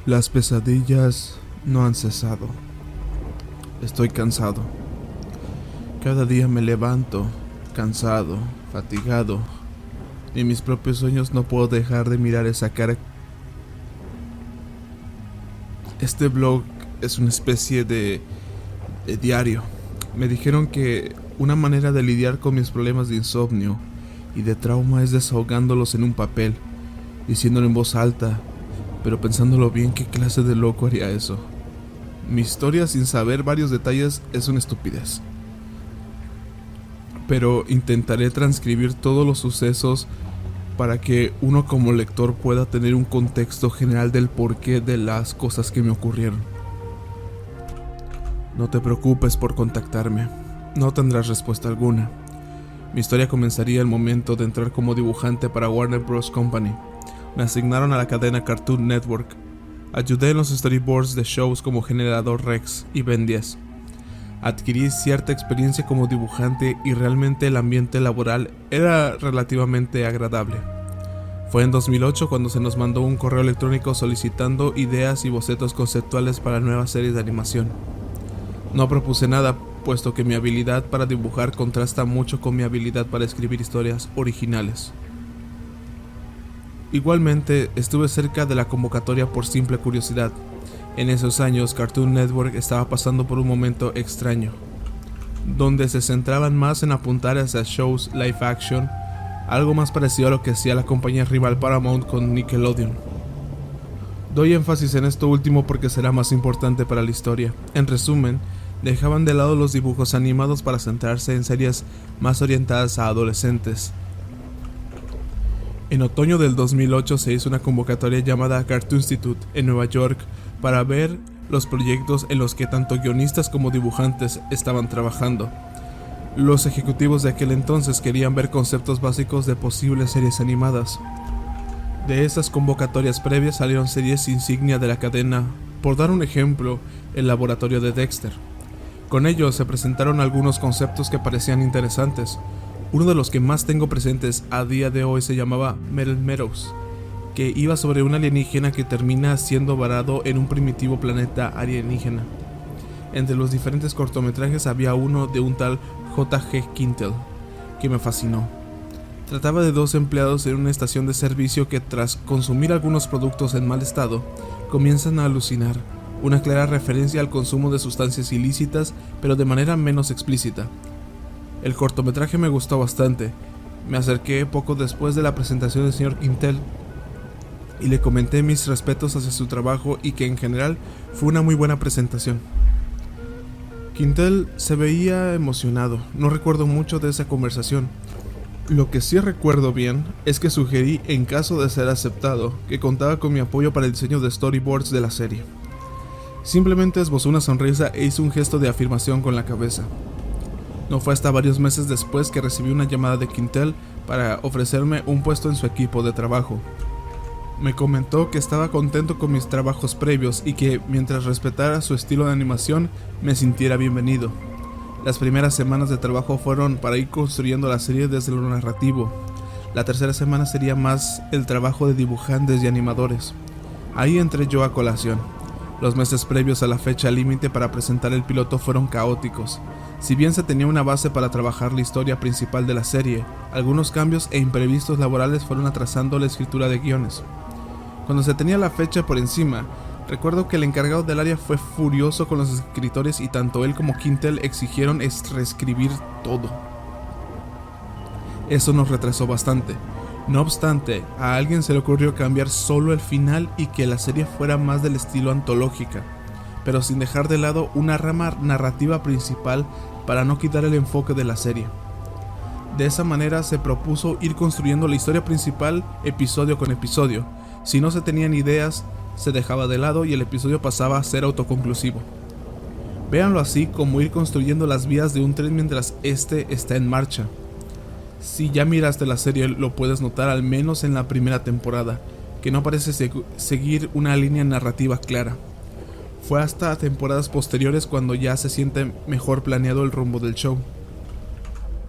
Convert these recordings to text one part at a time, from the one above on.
Las pesadillas no han cesado. Estoy cansado. Cada día me levanto, cansado, fatigado. Ni en mis propios sueños no puedo dejar de mirar esa cara. Este blog es una especie de diario. Me dijeron que una manera de lidiar con mis problemas de insomnio y de trauma es desahogándolos en un papel, diciéndolo en voz alta, pero pensándolo bien, ¿qué clase de loco haría eso? Mi historia sin saber varios detalles es una estupidez. Pero intentaré transcribir todos los sucesos para que uno como lector pueda tener un contexto general del porqué de las cosas que me ocurrieron. No te preocupes por contactarme, no tendrás respuesta alguna. Mi historia comenzaría el momento de entrar como dibujante para Warner Bros. Company. Me asignaron a la cadena Cartoon Network. Ayudé en los storyboards de shows como Generador Rex y Ben 10. Adquirí cierta experiencia como dibujante y realmente el ambiente laboral era relativamente agradable. Fue en 2008 cuando se nos mandó un correo electrónico solicitando ideas y bocetos conceptuales para nuevas series de animación. No propuse nada, puesto que mi habilidad para dibujar contrasta mucho con mi habilidad para escribir historias originales. Igualmente, estuve cerca de la convocatoria por simple curiosidad. En esos años, Cartoon Network estaba pasando por un momento extraño, donde se centraban más en apuntar hacia shows live action, algo más parecido a lo que hacía la compañía rival Paramount con Nickelodeon. Doy énfasis en esto último porque será más importante para la historia. En resumen, dejaban de lado los dibujos animados para centrarse en series más orientadas a adolescentes. En otoño del 2008 se hizo una convocatoria llamada Cartoon Institute en Nueva York para ver los proyectos en los que tanto guionistas como dibujantes estaban trabajando. Los ejecutivos de aquel entonces querían ver conceptos básicos de posibles series animadas. De esas convocatorias previas salieron series insignia de la cadena, por dar un ejemplo, el laboratorio de Dexter. Con ello se presentaron algunos conceptos que parecían interesantes. Uno de los que más tengo presentes a día de hoy se llamaba Metal Meadows, que iba sobre un alienígena que termina siendo varado en un primitivo planeta alienígena. Entre los diferentes cortometrajes había uno de un tal J.G. Quintel, que me fascinó. Trataba de dos empleados en una estación de servicio que tras consumir algunos productos en mal estado, comienzan a alucinar, una clara referencia al consumo de sustancias ilícitas, pero de manera menos explícita. El cortometraje me gustó bastante. Me acerqué poco después de la presentación del señor Quintel y le comenté mis respetos hacia su trabajo y que en general fue una muy buena presentación. Quintel se veía emocionado, no recuerdo mucho de esa conversación. Lo que sí recuerdo bien es que sugerí, en caso de ser aceptado, que contaba con mi apoyo para el diseño de storyboards de la serie. Simplemente esbozó una sonrisa e hizo un gesto de afirmación con la cabeza. No fue hasta varios meses después que recibí una llamada de Quintel para ofrecerme un puesto en su equipo de trabajo. Me comentó que estaba contento con mis trabajos previos y que, mientras respetara su estilo de animación, me sintiera bienvenido. Las primeras semanas de trabajo fueron para ir construyendo la serie desde lo narrativo. La tercera semana sería más el trabajo de dibujantes y animadores. Ahí entré yo a colación. Los meses previos a la fecha límite para presentar el piloto fueron caóticos. Si bien se tenía una base para trabajar la historia principal de la serie, algunos cambios e imprevistos laborales fueron atrasando la escritura de guiones. Cuando se tenía la fecha por encima, recuerdo que el encargado del área fue furioso con los escritores y tanto él como Quintel exigieron reescribir todo. Eso nos retrasó bastante. No obstante, a alguien se le ocurrió cambiar solo el final y que la serie fuera más del estilo antológica, pero sin dejar de lado una rama narrativa principal para no quitar el enfoque de la serie. De esa manera se propuso ir construyendo la historia principal episodio con episodio. Si no se tenían ideas, se dejaba de lado y el episodio pasaba a ser autoconclusivo. Véanlo así como ir construyendo las vías de un tren mientras este está en marcha. Si ya miraste la serie lo puedes notar al menos en la primera temporada, que no parece seguir una línea narrativa clara. Fue hasta temporadas posteriores cuando ya se siente mejor planeado el rumbo del show.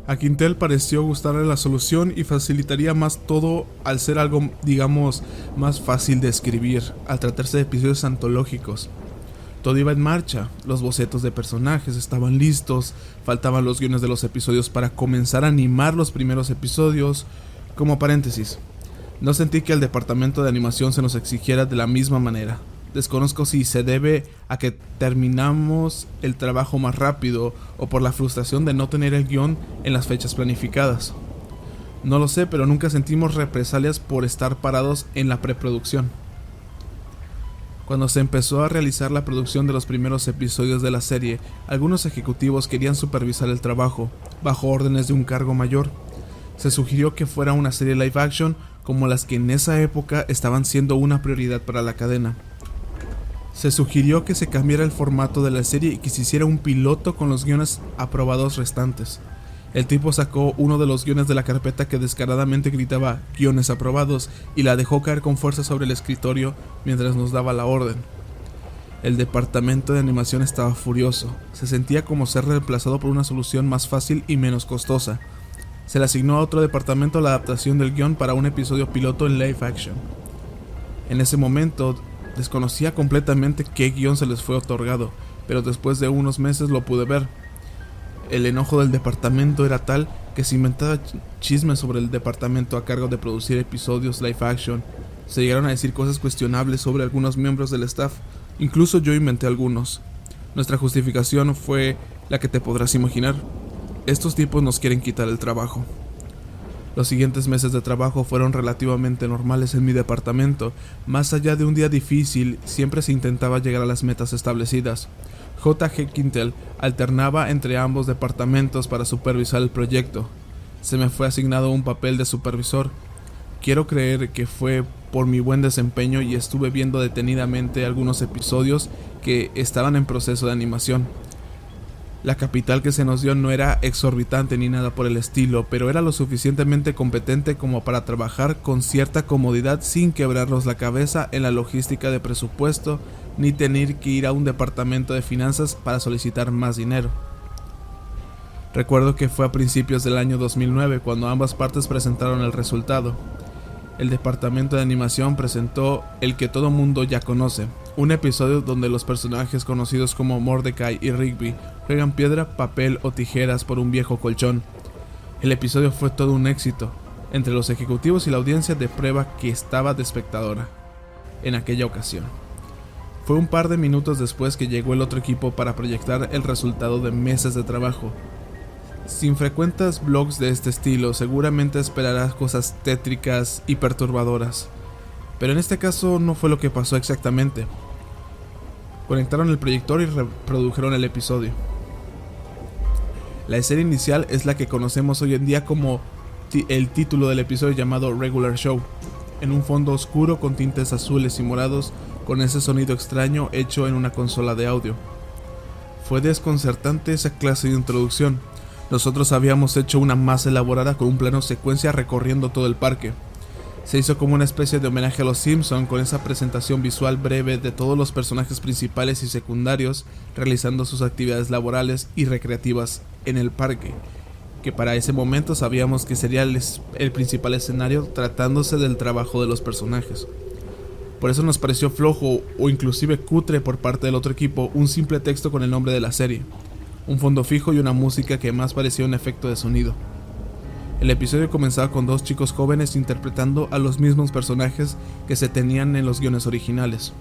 A Quintel pareció gustarle la solución y facilitaría más todo al ser algo, digamos, más fácil de escribir, al tratarse de episodios antológicos. Todo iba en marcha, los bocetos de personajes estaban listos, faltaban los guiones de los episodios para comenzar a animar los primeros episodios. Como paréntesis, no sentí que al departamento de animación se nos exigiera de la misma manera. Desconozco si se debe a que terminamos el trabajo más rápido o por la frustración de no tener el guión en las fechas planificadas. No lo sé, pero nunca sentimos represalias por estar parados en la preproducción. Cuando se empezó a realizar la producción de los primeros episodios de la serie, algunos ejecutivos querían supervisar el trabajo, bajo órdenes de un cargo mayor. Se sugirió que fuera una serie live action como las que en esa época estaban siendo una prioridad para la cadena. Se sugirió que se cambiara el formato de la serie y que se hiciera un piloto con los guiones aprobados restantes. El tipo sacó uno de los guiones de la carpeta que descaradamente gritaba "guiones aprobados" y la dejó caer con fuerza sobre el escritorio mientras nos daba la orden. El departamento de animación estaba furioso. Se sentía como ser reemplazado por una solución más fácil y menos costosa. Se le asignó a otro departamento la adaptación del guión para un episodio piloto en live action. En ese momento desconocía completamente qué guión se les fue otorgado, pero después de unos meses lo pude ver. El enojo del departamento era tal que se inventaba chismes sobre el departamento a cargo de producir episodios live action. Se llegaron a decir cosas cuestionables sobre algunos miembros del staff, incluso yo inventé algunos. Nuestra justificación fue la que te podrás imaginar: estos tipos nos quieren quitar el trabajo. Los siguientes meses de trabajo fueron relativamente normales en mi departamento. Más allá de un día difícil, siempre se intentaba llegar a las metas establecidas. J.G. Quintel alternaba entre ambos departamentos para supervisar el proyecto. Se me fue asignado un papel de supervisor. Quiero creer que fue por mi buen desempeño y estuve viendo detenidamente algunos episodios que estaban en proceso de animación. La capital que se nos dio no era exorbitante ni nada por el estilo, pero era lo suficientemente competente como para trabajar con cierta comodidad sin quebrarnos la cabeza en la logística de presupuesto ni tener que ir a un departamento de finanzas para solicitar más dinero. Recuerdo que fue a principios del año 2009 cuando ambas partes presentaron el resultado. El departamento de animación presentó el que todo mundo ya conoce, un episodio donde los personajes conocidos como Mordecai y Rigby juegan piedra, papel o tijeras por un viejo colchón. El episodio fue todo un éxito, entre los ejecutivos y la audiencia de prueba que estaba de espectadora en aquella ocasión. Fue un par de minutos después que llegó el otro equipo para proyectar el resultado de meses de trabajo. Sin frecuentas blogs de este estilo, seguramente esperarás cosas tétricas y perturbadoras, pero en este caso no fue lo que pasó exactamente. Conectaron el proyector y reprodujeron el episodio. La escena inicial es la que conocemos hoy en día como el título del episodio llamado Regular Show, en un fondo oscuro con tintes azules y morados, con ese sonido extraño hecho en una consola de audio. Fue desconcertante esa clase de introducción. Nosotros habíamos hecho una más elaborada con un plano secuencia recorriendo todo el parque. Se hizo como una especie de homenaje a los Simpson con esa presentación visual breve de todos los personajes principales y secundarios realizando sus actividades laborales y recreativas en el parque, que para ese momento sabíamos que sería el principal escenario tratándose del trabajo de los personajes. Por eso nos pareció flojo o inclusive cutre por parte del otro equipo un simple texto con el nombre de la serie, un fondo fijo y una música que más parecía un efecto de sonido. El episodio comenzaba con dos chicos jóvenes interpretando a los mismos personajes que se tenían en los guiones originales.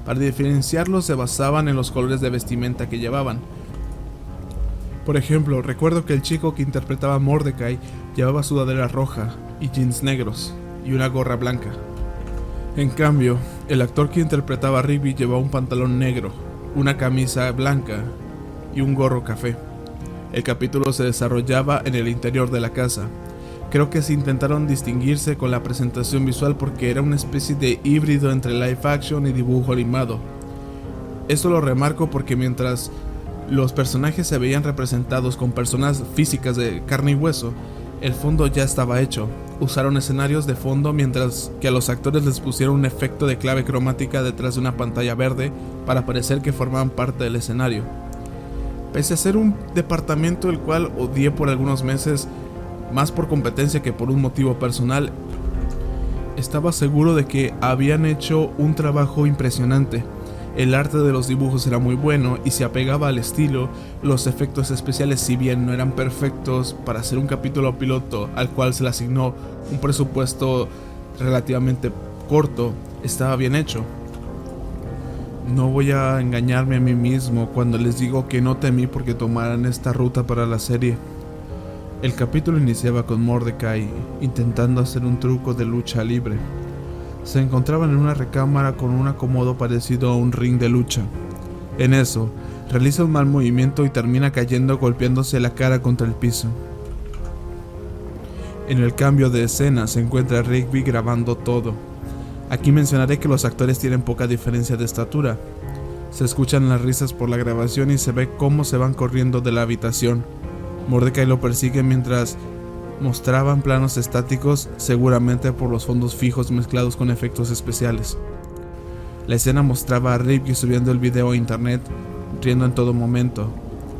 Para diferenciarlos se basaban en los colores de vestimenta que llevaban. Por ejemplo, recuerdo que el chico que interpretaba a Mordecai llevaba sudadera roja y jeans negros y una gorra blanca. En cambio, el actor que interpretaba a Rigby llevaba un pantalón negro, una camisa blanca y un gorro café. El capítulo se desarrollaba en el interior de la casa. Creo que se intentaron distinguirse con la presentación visual porque era una especie de híbrido entre live action y dibujo animado. Esto lo remarco porque mientras los personajes se veían representados con personas físicas de carne y hueso, el fondo ya estaba hecho. Usaron escenarios de fondo mientras que a los actores les pusieron un efecto de clave cromática detrás de una pantalla verde para parecer que formaban parte del escenario. Pese a ser un departamento el cual odié por algunos meses, más por competencia que por un motivo personal, estaba seguro de que habían hecho un trabajo impresionante. El arte de los dibujos era muy bueno y se apegaba al estilo. Los efectos especiales, si bien no eran perfectos para hacer un capítulo piloto al cual se le asignó un presupuesto relativamente corto, estaba bien hecho. No voy a engañarme a mí mismo cuando les digo que no temí porque tomaran esta ruta para la serie. El capítulo iniciaba con Mordecai intentando hacer un truco de lucha libre. Se encontraban en una recámara con un acomodo parecido a un ring de lucha. En eso, realiza un mal movimiento y termina cayendo golpeándose la cara contra el piso. En el cambio de escena se encuentra Rigby grabando todo. Aquí mencionaré que los actores tienen poca diferencia de estatura. Se escuchan las risas por la grabación y se ve cómo se van corriendo de la habitación. Mordecai lo persigue mientras mostraban planos estáticos, seguramente por los fondos fijos mezclados con efectos especiales. La escena mostraba a Rigby subiendo el video a internet, riendo en todo momento.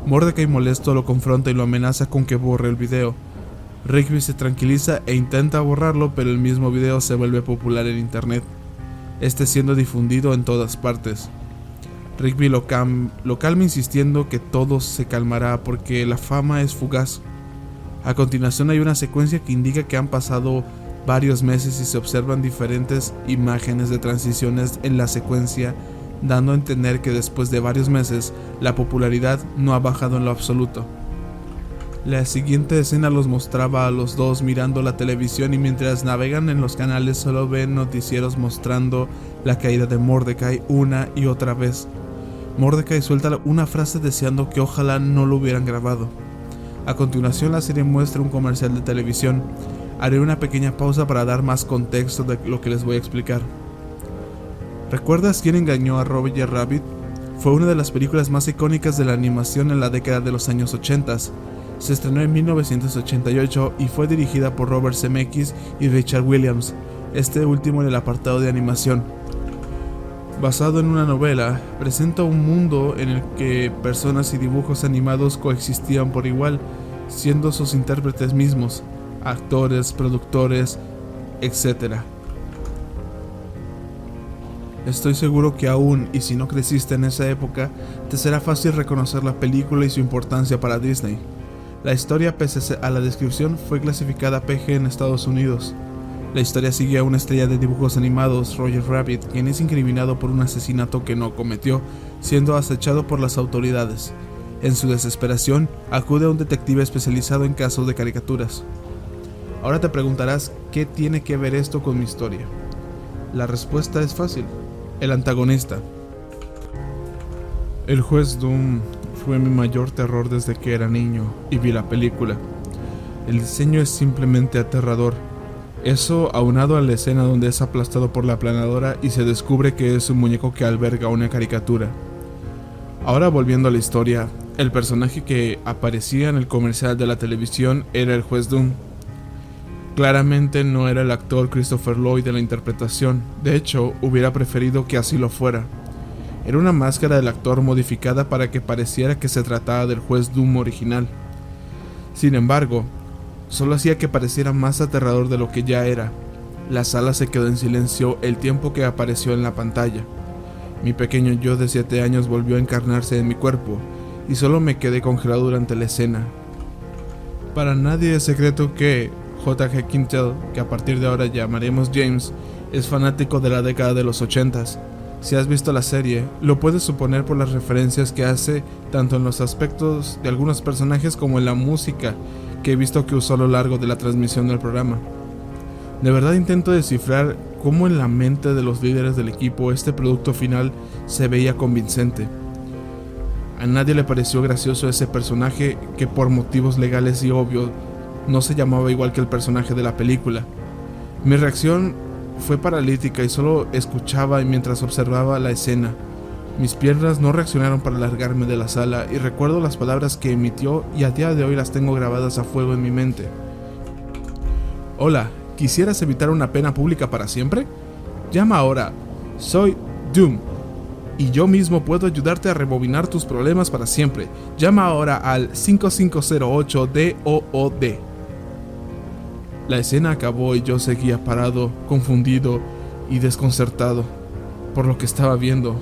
Mordecai molesto lo confronta y lo amenaza con que borre el video. Rigby se tranquiliza e intenta borrarlo, pero el mismo video se vuelve popular en internet, siendo difundido en todas partes. Rigby lo calma insistiendo que todo se calmará porque la fama es fugaz. A continuación hay una secuencia que indica que han pasado varios meses y se observan diferentes imágenes de transiciones en la secuencia, dando a entender que después de varios meses la popularidad no ha bajado en lo absoluto. La siguiente escena los mostraba a los dos mirando la televisión y mientras navegan en los canales solo ven noticieros mostrando la caída de Mordecai una y otra vez. Mordecai suelta una frase deseando que ojalá no lo hubieran grabado. A continuación la serie muestra un comercial de televisión. Haré una pequeña pausa para dar más contexto de lo que les voy a explicar. ¿Recuerdas quién engañó a Roger Rabbit? Fue una de las películas más icónicas de la animación en la década de los años 80. Se estrenó en 1988 y fue dirigida por Robert Zemeckis y Richard Williams, este último en el apartado de animación. Basado en una novela, presenta un mundo en el que personas y dibujos animados coexistían por igual, siendo sus intérpretes mismos, actores, productores, etc. Estoy seguro que aún, y si no creciste en esa época, te será fácil reconocer la película y su importancia para Disney. La historia, pese a la descripción, fue clasificada PG en Estados Unidos. La historia sigue a una estrella de dibujos animados, Roger Rabbit, quien es incriminado por un asesinato que no cometió, siendo acechado por las autoridades. En su desesperación, acude a un detective especializado en casos de caricaturas. Ahora te preguntarás, ¿qué tiene que ver esto con mi historia? La respuesta es fácil: el antagonista. El juez Doom fue mi mayor terror desde que era niño y vi la película. El diseño es simplemente aterrador. Eso aunado a la escena donde es aplastado por la aplanadora y se descubre que es un muñeco que alberga una caricatura. Ahora volviendo a la historia, el personaje que aparecía en el comercial de la televisión era el juez Doom. Claramente no era el actor Christopher Lloyd de la interpretación, de hecho hubiera preferido que así lo fuera. Era una máscara del actor modificada para que pareciera que se trataba del juez Doom original. Sin embargo, solo hacía que pareciera más aterrador de lo que ya era. La sala se quedó en silencio el tiempo que apareció en la pantalla. Mi pequeño yo de 7 años volvió a encarnarse en mi cuerpo, y solo me quedé congelado durante la escena. Para nadie es secreto que J.G. Quintel, que a partir de ahora llamaremos James, es fanático de la década de los 80s. Si has visto la serie, lo puedes suponer por las referencias que hace tanto en los aspectos de algunos personajes como en la música que he visto que usó a lo largo de la transmisión del programa. De verdad intento descifrar cómo en la mente de los líderes del equipo este producto final se veía convincente. A nadie le pareció gracioso ese personaje que por motivos legales y obvios no se llamaba igual que el personaje de la película. Mi reacción fue paralítica y solo escuchaba mientras observaba la escena. Mis piernas no reaccionaron para largarme de la sala y recuerdo las palabras que emitió y a día de hoy las tengo grabadas a fuego en mi mente. Hola, ¿quisieras evitar una pena pública para siempre? Llama ahora, soy Doom. y yo mismo puedo ayudarte a rebobinar tus problemas para siempre. Llama ahora al 5508-DOOD. La escena acabó y yo seguía parado, confundido y desconcertado por lo que estaba viendo.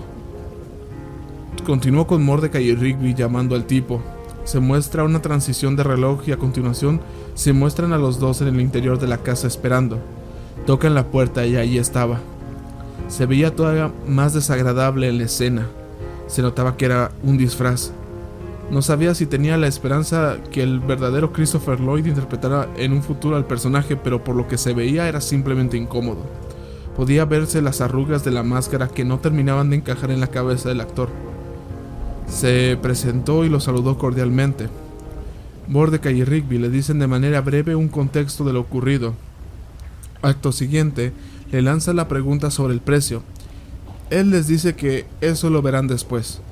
Continuó con Mordecai y Rigby llamando al tipo. Se muestra una transición de reloj y a continuación se muestran a los dos en el interior de la casa esperando. Tocan la puerta y ahí estaba. Se veía todavía más desagradable en la escena. Se notaba que era un disfraz. No sabía si tenía la esperanza que el verdadero Christopher Lloyd interpretara en un futuro al personaje, pero por lo que se veía era simplemente incómodo. Podía verse las arrugas de la máscara que no terminaban de encajar en la cabeza del actor. Se presentó y lo saludó cordialmente. Mordecai y Rigby le dicen de manera breve un contexto de lo ocurrido. Acto siguiente, le lanza la pregunta sobre el precio. Él les dice que eso lo verán después.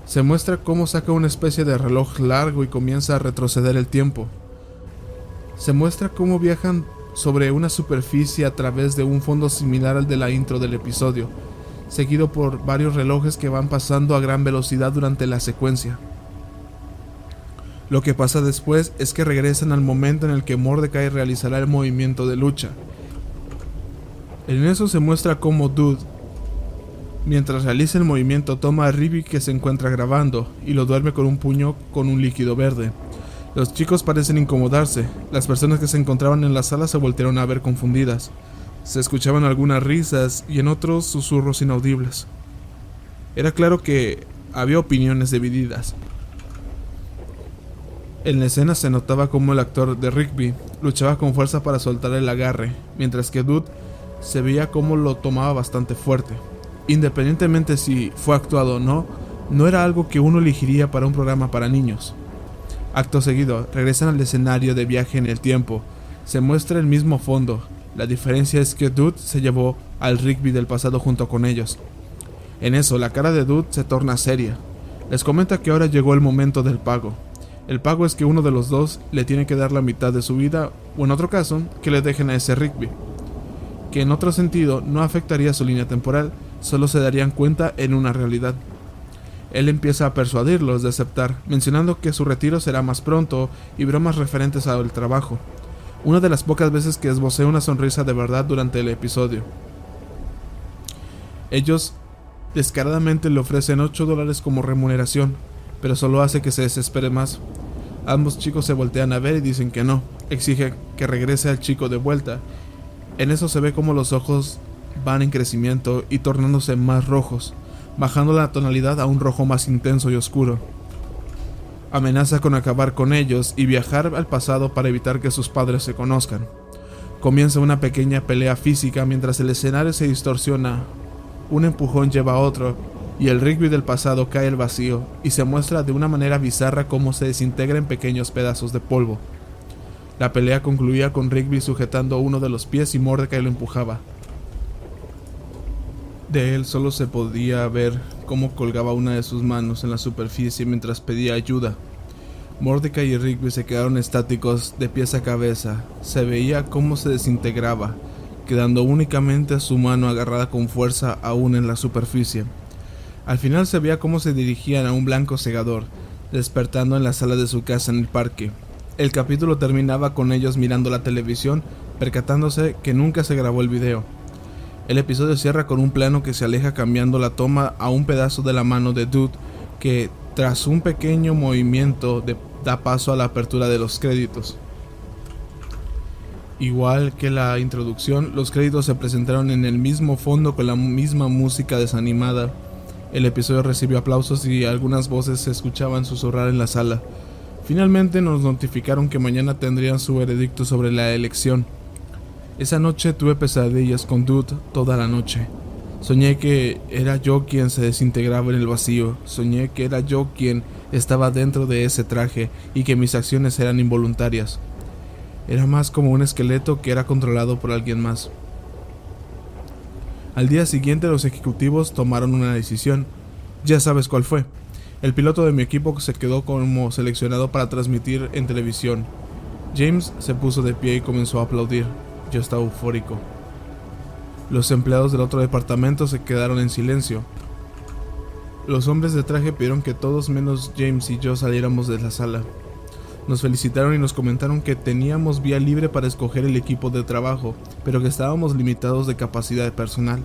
Se muestra cómo saca una especie de reloj largo y comienza a retroceder el tiempo. Se muestra cómo viajan sobre una superficie a través de un fondo similar al de la intro del episodio, seguido por varios relojes que van pasando a gran velocidad durante la secuencia. Lo que pasa después es que regresan al momento en el que Mordecai realizará el movimiento de lucha. En eso se muestra cómo Dude, mientras realiza el movimiento, toma a Rigby que se encuentra grabando y lo duerme con un puño con un líquido verde. Los chicos parecen incomodarse. Las personas que se encontraban en la sala se voltearon a ver confundidas. Se escuchaban algunas risas y en otros susurros inaudibles. Era claro que había opiniones divididas. En la escena se notaba cómo el actor de Rigby luchaba con fuerza para soltar el agarre, mientras que Dude se veía cómo lo tomaba bastante fuerte. Independientemente si fue actuado o no, no era algo que uno elegiría para un programa para niños. Acto seguido, regresan al escenario de viaje en el tiempo. Se muestra el mismo fondo. La diferencia es que Dude se llevó al Rigby del pasado junto con ellos. En eso, la cara de Dude se torna seria. Les comenta que ahora llegó el momento del pago. El pago es que uno de los dos le tiene que dar la mitad de su vida, o en otro caso, que le dejen a ese Rigby, que en otro sentido no afectaría su línea temporal, solo se darían cuenta en una realidad. Él empieza a persuadirlos de aceptar, mencionando que su retiro será más pronto y bromas referentes al trabajo. Una de las pocas veces que esbocea una sonrisa de verdad durante el episodio. Ellos descaradamente le ofrecen $8 como remuneración, pero solo hace que se desespere más. Ambos chicos se voltean a ver y dicen que no. Exige que regrese al chico de vuelta. En eso se ve como los ojos van en crecimiento y tornándose más rojos, bajando la tonalidad a un rojo más intenso y oscuro. Amenaza con acabar con ellos y viajar al pasado para evitar que sus padres se conozcan. Comienza una pequeña pelea física mientras el escenario se distorsiona. Un empujón lleva a otro y el Rigby del pasado cae al vacío y se muestra de una manera bizarra cómo se desintegra en pequeños pedazos de polvo. La pelea concluía con Rigby sujetando uno de los pies y Mordecai lo empujaba. De él solo se podía ver cómo colgaba una de sus manos en la superficie mientras pedía ayuda. Mordecai y Rigby se quedaron estáticos de pies a cabeza. Se veía cómo se desintegraba, quedando únicamente su mano agarrada con fuerza aún en la superficie. Al final se veía cómo se dirigían a un blanco cegador, despertando en la sala de su casa en el parque. El capítulo terminaba con ellos mirando la televisión, percatándose que nunca se grabó el video. El episodio cierra con un plano que se aleja cambiando la toma a un pedazo de la mano de Dude que, tras un pequeño movimiento, da paso a la apertura de los créditos. Igual que la introducción, los créditos se presentaron en el mismo fondo con la misma música desanimada. El episodio recibió aplausos y algunas voces se escuchaban susurrar en la sala. Finalmente nos notificaron que mañana tendrían su veredicto sobre la elección. Esa noche tuve pesadillas con Dude toda la noche. Soñé que era yo quien se desintegraba en el vacío. Soñé que era yo quien estaba dentro de ese traje y que mis acciones eran involuntarias. Era más como un esqueleto que era controlado por alguien más. Al día siguiente los ejecutivos tomaron una decisión. Ya sabes cuál fue. El piloto de mi equipo se quedó como seleccionado para transmitir en televisión. James se puso de pie y comenzó a aplaudir. Yo estaba eufórico. Los empleados del otro departamento se quedaron en silencio. Los hombres de traje pidieron que todos menos James y yo saliéramos de la sala. Nos felicitaron y nos comentaron que teníamos vía libre para escoger el equipo de trabajo, pero que estábamos limitados de capacidad de personal.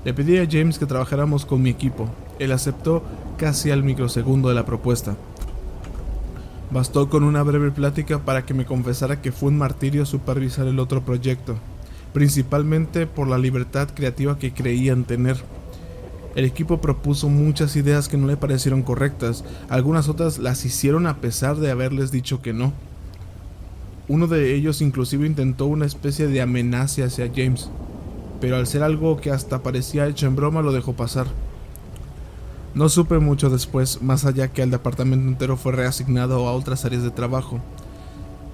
Le pedí a James que trabajáramos con mi equipo. Él aceptó casi al microsegundo de la propuesta. Bastó con una breve plática para que me confesara que fue un martirio supervisar el otro proyecto, principalmente por la libertad creativa que creían tener. El equipo propuso muchas ideas que no le parecieron correctas, algunas otras las hicieron a pesar de haberles dicho que no. Uno de ellos inclusive intentó una especie de amenaza hacia James, pero al ser algo que hasta parecía hecho en broma lo dejó pasar. No supe mucho después, más allá que el departamento entero fue reasignado a otras áreas de trabajo.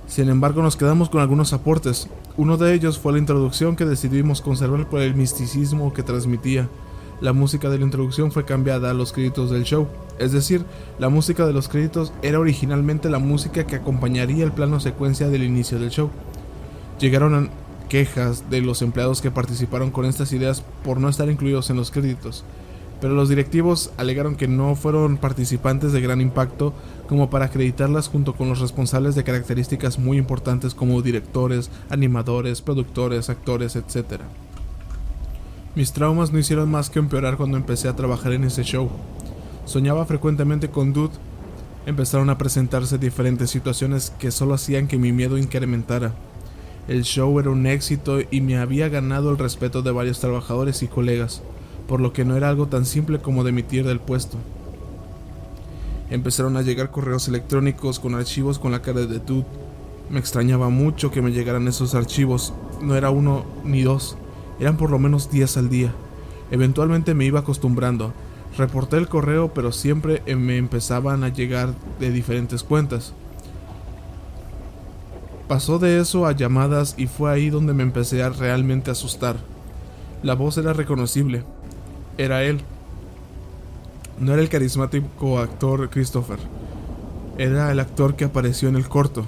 Sin embargo, nos quedamos con algunos aportes. Uno de ellos fue la introducción que decidimos conservar por el misticismo que transmitía. La música de la introducción fue cambiada a los créditos del show, es decir, la música de los créditos era originalmente la música que acompañaría el plano secuencia del inicio del show. Llegaron quejas de los empleados que participaron con estas ideas por no estar incluidos en los créditos, pero los directivos alegaron que no fueron participantes de gran impacto como para acreditarlas junto con los responsables de características muy importantes como directores, animadores, productores, actores, etc. Mis traumas no hicieron más que empeorar cuando empecé a trabajar en ese show. Soñaba frecuentemente con Dude. Empezaron a presentarse diferentes situaciones que solo hacían que mi miedo incrementara. El show era un éxito y me había ganado el respeto de varios trabajadores y colegas, por lo que no era algo tan simple como dimitir del puesto. Empezaron a llegar correos electrónicos con archivos con la cara de Dude. Me extrañaba mucho que me llegaran esos archivos. No era uno ni dos. Eran por lo menos 10 al día. Eventualmente me iba acostumbrando. Reporté el correo, pero siempre me empezaban a llegar de diferentes cuentas. Pasó de eso a llamadas y fue ahí donde me empecé a realmente asustar. La voz era reconocible. Era él. No era el carismático actor Christopher. Era el actor que apareció en el corto.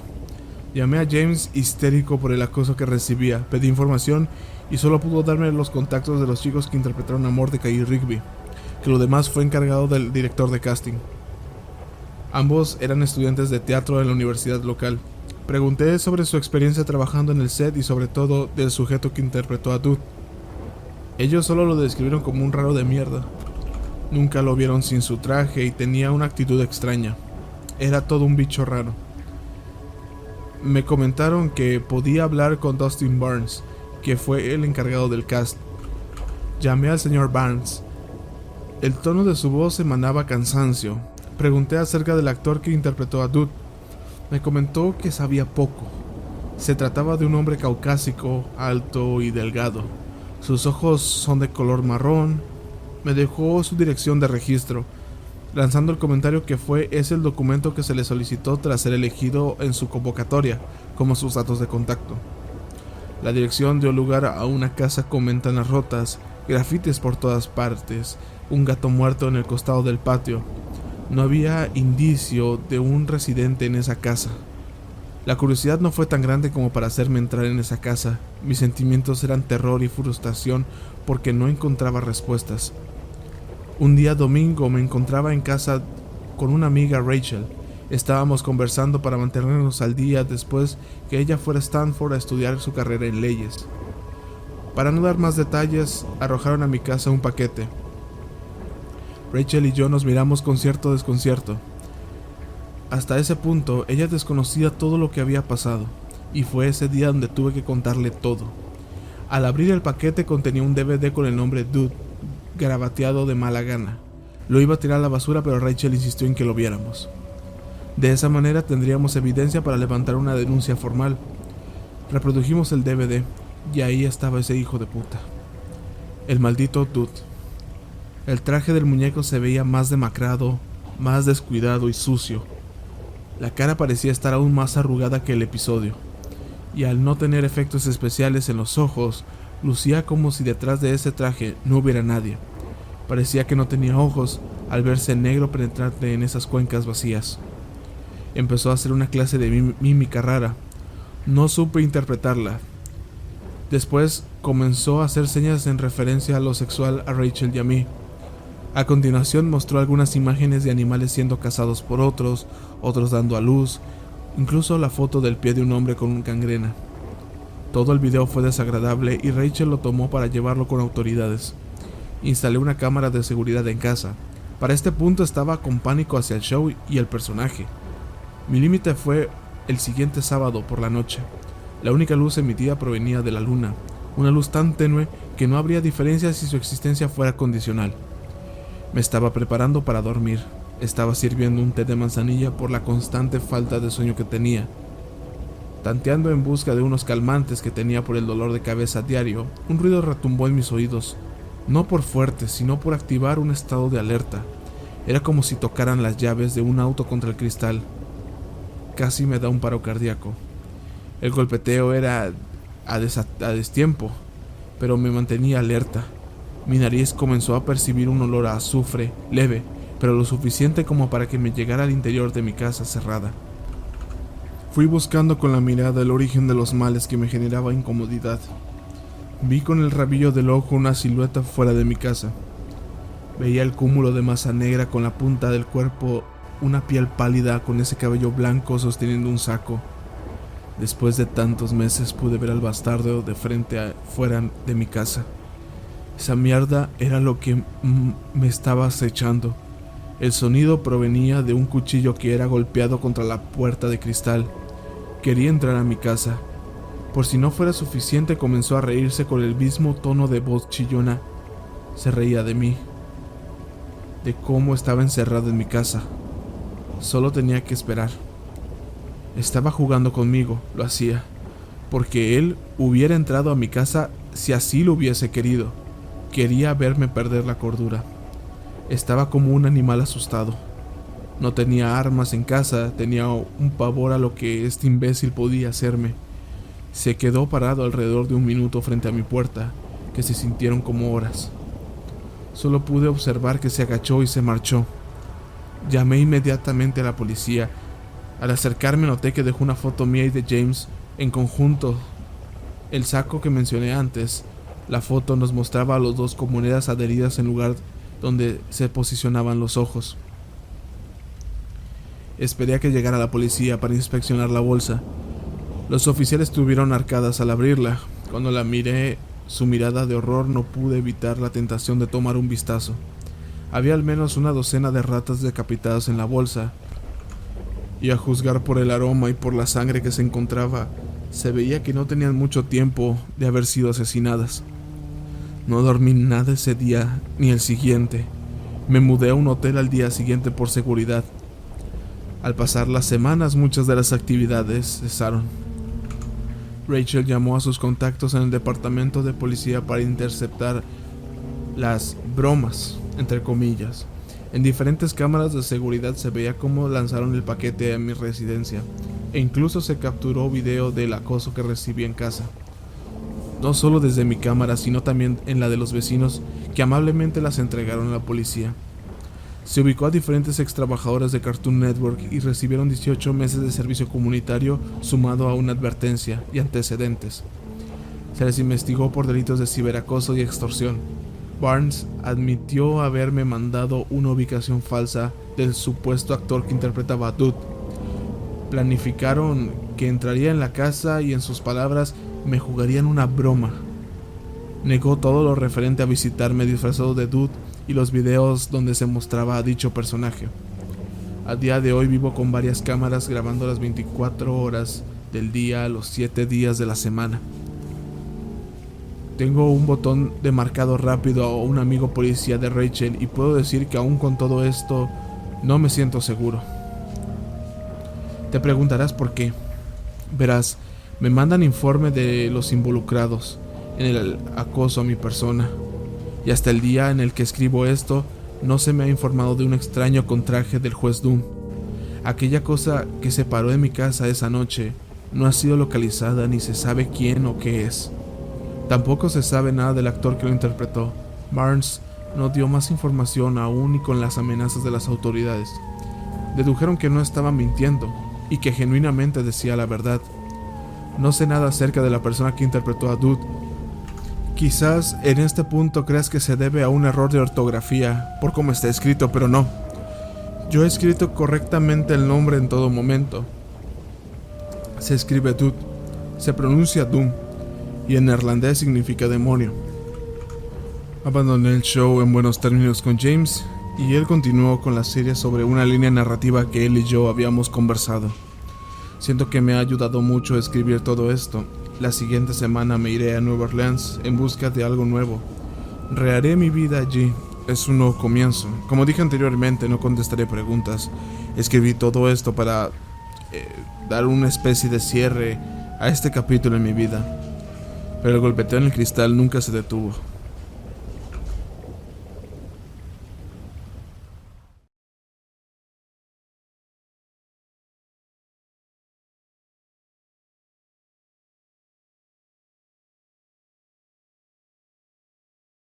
Llamé a James histérico por el acoso que recibía. Pedí información y solo pudo darme los contactos de los chicos que interpretaron a Mordecai y Rigby, que lo demás fue encargado del director de casting. Ambos eran estudiantes de teatro en la universidad local. Pregunté sobre su experiencia trabajando en el set y sobre todo del sujeto que interpretó a Dude. Ellos solo lo describieron como un raro de mierda. Nunca lo vieron sin su traje y tenía una actitud extraña. Era todo un bicho raro. Me comentaron que podía hablar con Dustin Barnes, que fue el encargado del cast. Llamé al señor Barnes. El tono de su voz emanaba cansancio. Pregunté acerca del actor que interpretó a Dude. Me comentó que sabía poco. Se trataba de un hombre caucásico, alto y delgado. Sus ojos son de color marrón. Me dejó su dirección de registro, lanzando el comentario que es el documento que se le solicitó tras ser elegido en su convocatoria, como sus datos de contacto. La dirección dio lugar a una casa con ventanas rotas, grafitis por todas partes, un gato muerto en el costado del patio. No había indicio de un residente en esa casa. La curiosidad no fue tan grande como para hacerme entrar en esa casa. Mis sentimientos eran terror y frustración porque no encontraba respuestas. Un día domingo me encontraba en casa con una amiga, Rachel. Estábamos conversando para mantenernos al día después que ella fuera a Stanford a estudiar su carrera en leyes. Para no dar más detalles, arrojaron a mi casa un paquete. Rachel y yo nos miramos con cierto desconcierto. Hasta ese punto, ella desconocía todo lo que había pasado, y fue ese día donde tuve que contarle todo. Al abrir el paquete contenía un DVD con el nombre Dude, garabateado de mala gana. Lo iba a tirar a la basura, pero Rachel insistió en que lo viéramos. De esa manera tendríamos evidencia para levantar una denuncia formal. Reprodujimos el DVD, y ahí estaba ese hijo de puta. El maldito Dude. El traje del muñeco se veía más demacrado, más descuidado y sucio. La cara parecía estar aún más arrugada que el episodio, y al no tener efectos especiales en los ojos, lucía como si detrás de ese traje no hubiera nadie. Parecía que no tenía ojos al verse negro penetrante en esas cuencas vacías. Empezó a hacer una clase de mímica rara. No supe interpretarla. Después comenzó a hacer señas en referencia a lo sexual a Rachel y a mí. A continuación mostró algunas imágenes de animales siendo cazados por otros dando a luz, incluso la foto del pie de un hombre con gangrena. Todo el video fue desagradable y Rachel lo tomó para llevarlo con autoridades. Instalé una cámara de seguridad en casa. Para este punto estaba con pánico hacia el show y el personaje. Mi límite fue el siguiente sábado por la noche. La única luz emitida provenía de la luna, una luz tan tenue que no habría diferencia si su existencia fuera condicional. Me estaba preparando para dormir. Estaba sirviendo un té de manzanilla por la constante falta de sueño que tenía. Tanteando en busca de unos calmantes que tenía por el dolor de cabeza diario, un ruido retumbó en mis oídos, no por fuerte, sino por activar un estado de alerta. Era como si tocaran las llaves de un auto contra el cristal. Casi me da un paro cardíaco. El golpeteo era a destiempo, pero me mantenía alerta. Mi nariz comenzó a percibir un olor a azufre, leve, pero lo suficiente como para que me llegara al interior de mi casa cerrada. Fui buscando con la mirada el origen de los males que me generaba incomodidad. Vi con el rabillo del ojo una silueta fuera de mi casa. Veía el cúmulo de masa negra con la punta del cuerpo, una piel pálida con ese cabello blanco sosteniendo un saco. Después de tantos meses pude ver al bastardo de frente fuera de mi casa. Esa mierda era lo que me estaba acechando. El sonido provenía de un cuchillo que era golpeado contra la puerta de cristal. Quería entrar a mi casa. Por si no fuera suficiente, comenzó a reírse con el mismo tono de voz chillona. Se reía de mí, de cómo estaba encerrado en mi casa. Solo tenía que esperar. Estaba jugando conmigo, lo hacía, porque él hubiera entrado a mi casa si así lo hubiese querido. Quería verme perder la cordura. Estaba como un animal asustado. No tenía armas en casa, tenía un pavor a lo que este imbécil podía hacerme. Se quedó parado alrededor de un minuto frente a mi puerta, que se sintieron como horas. Solo pude observar que se agachó y se marchó. Llamé inmediatamente a la policía. Al acercarme noté que dejó una foto mía y de James en conjunto. El saco que mencioné antes. La foto nos mostraba a los dos con monedas adheridas en lugar donde se posicionaban los ojos. Esperé a que llegara la policía para inspeccionar la bolsa. Los oficiales estuvieron arcadas al abrirla. Cuando la miré, su mirada de horror, no pude evitar la tentación de tomar un vistazo. Había al menos una docena de ratas decapitadas en la bolsa, y a juzgar por el aroma y por la sangre que se encontraba, se veía que no tenían mucho tiempo de haber sido asesinadas. No dormí nada ese día ni el siguiente. Me mudé a un hotel al día siguiente por seguridad. Al pasar las semanas, muchas de las actividades cesaron. Rachel llamó a sus contactos en el departamento de policía para interceptar las bromas, entre comillas. En diferentes cámaras de seguridad se veía cómo lanzaron el paquete a mi residencia, e incluso se capturó video del acoso que recibí en casa. No solo desde mi cámara, sino también en la de los vecinos, que amablemente las entregaron a la policía. Se ubicó a diferentes extrabajadores de Cartoon Network y recibieron 18 meses de servicio comunitario sumado a una advertencia y antecedentes. Se les investigó por delitos de ciberacoso y extorsión. Barnes admitió haberme mandado una ubicación falsa del supuesto actor que interpretaba a Dude. Planificaron que entraría en la casa y, en sus palabras, me jugarían una broma. Negó todo lo referente a visitarme disfrazado de Dude y los videos donde se mostraba a dicho personaje. A día de hoy vivo con varias cámaras grabando las 24 horas del día, los 7 días de la semana. Tengo un botón de marcado rápido a un amigo policía de Rachel y puedo decir que aún con todo esto no me siento seguro. Te preguntarás por qué. Verás, me mandan informe de los involucrados en el acoso a mi persona, y hasta el día en el que escribo esto no se me ha informado de un extraño con traje del juez Doom. Aquella cosa que se paró en mi casa esa noche no ha sido localizada ni se sabe quién o qué es. Tampoco se sabe nada del actor que lo interpretó. Barnes no dio más información aún, y con las amenazas de las autoridades dedujeron que no estaba mintiendo y que genuinamente decía la verdad. No sé nada acerca de la persona que interpretó a Dude, Quizás en este punto creas que se debe a un error de ortografía por cómo está escrito, pero no. Yo he escrito correctamente el nombre en todo momento. Se escribe Dud, se pronuncia Doom, y en neerlandés significa demonio. Abandoné el show en buenos términos con James, y él continuó con la serie sobre una línea narrativa que él y yo habíamos conversado. Siento que me ha ayudado mucho a escribir todo esto. La siguiente semana me iré a Nueva Orleans en busca de algo nuevo. Reharé mi vida allí. Es un nuevo comienzo. Como dije anteriormente, no contestaré preguntas. Escribí todo esto para dar una especie de cierre a este capítulo en mi vida. Pero el golpeteo en el cristal nunca se detuvo.